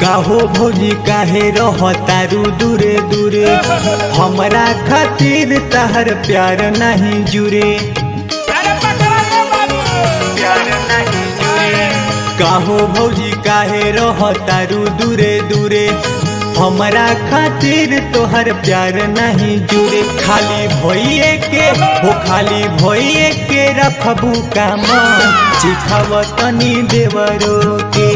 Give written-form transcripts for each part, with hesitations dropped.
काहो भौजी काहे रहतारू दूरे दूरे, हमरा खातिर तहर प्यार नहीं जुरे। काहो भौजी काहे रहतारू दूरे दूरे, हमरा खातिर तोहर प्यार नहीं जुरे। खाली भइए के हो खाली भइए के रखबू का मन, सिखाव तनी देवरो के।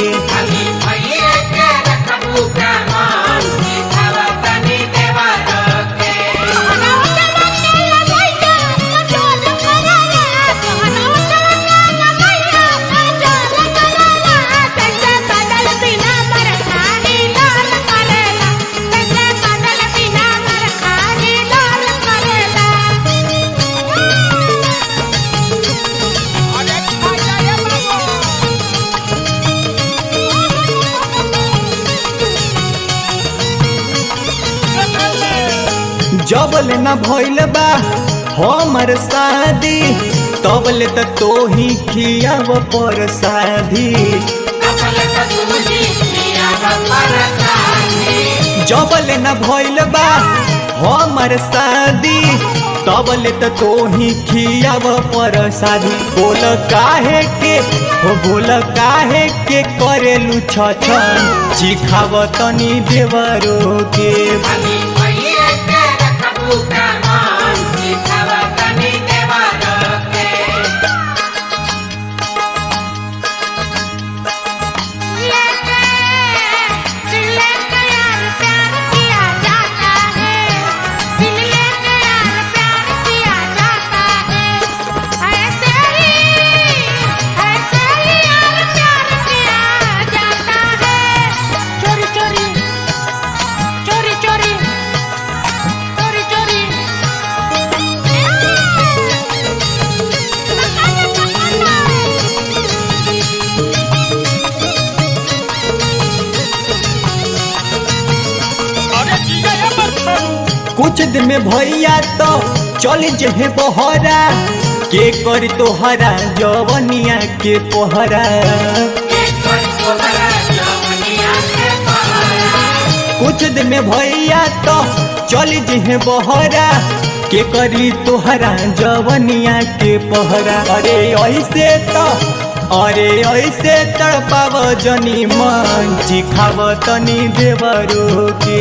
जबल न भइल बा हमर शादी, तबले त तोही खियाव परसादी। जबल न भइल बा हमर शादी, तबले त तोही खियाव परसादी। बोल काहे के हो बोल काहे के करेलु छछन, सिखाव तनी देवरो के। कुछ दिन में भैया तो चल जे बहरा, के कर तोहरा जवनिया के पहरा। कुछ दिन में भैया तो चल जे बहरा, के करी तोहरा जवनिया के पहरा। ऐसे तड़पाव जनी मन, सिखाव तनी देवरो के।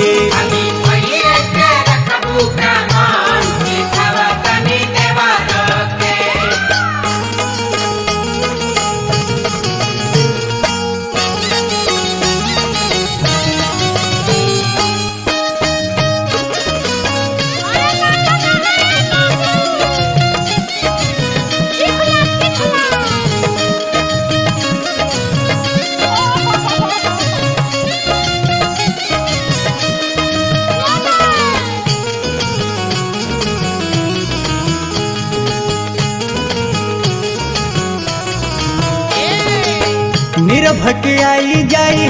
निर्भक आई जाई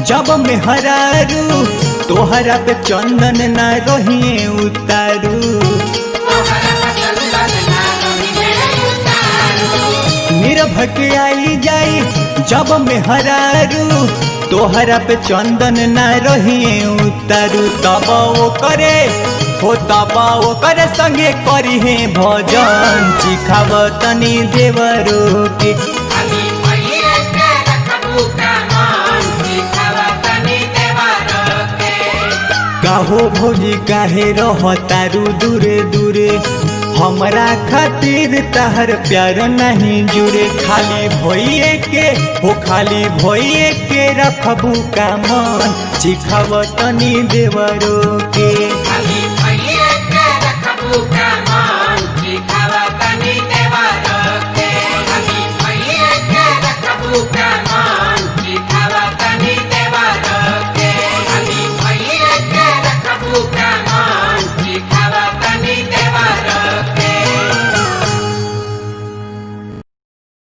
जब में हरारू, तोहरा पे चंदन न रहिए उतारू। निर्भक आई जाई जब में हरारू, तोहरा पे चंदन न रहिए उतारू। तब वो करे हो तब वो करे संगे करी है भजन, सिखाव तनी देवरो के। काहो भौजी काहे रहतारू दूरे दूरे, हमरा खातिर तहर प्यार नहीं जुरे। खाली भइए के हो खाली भइए के रखबू का मन, सिखाव तनी देवरो के।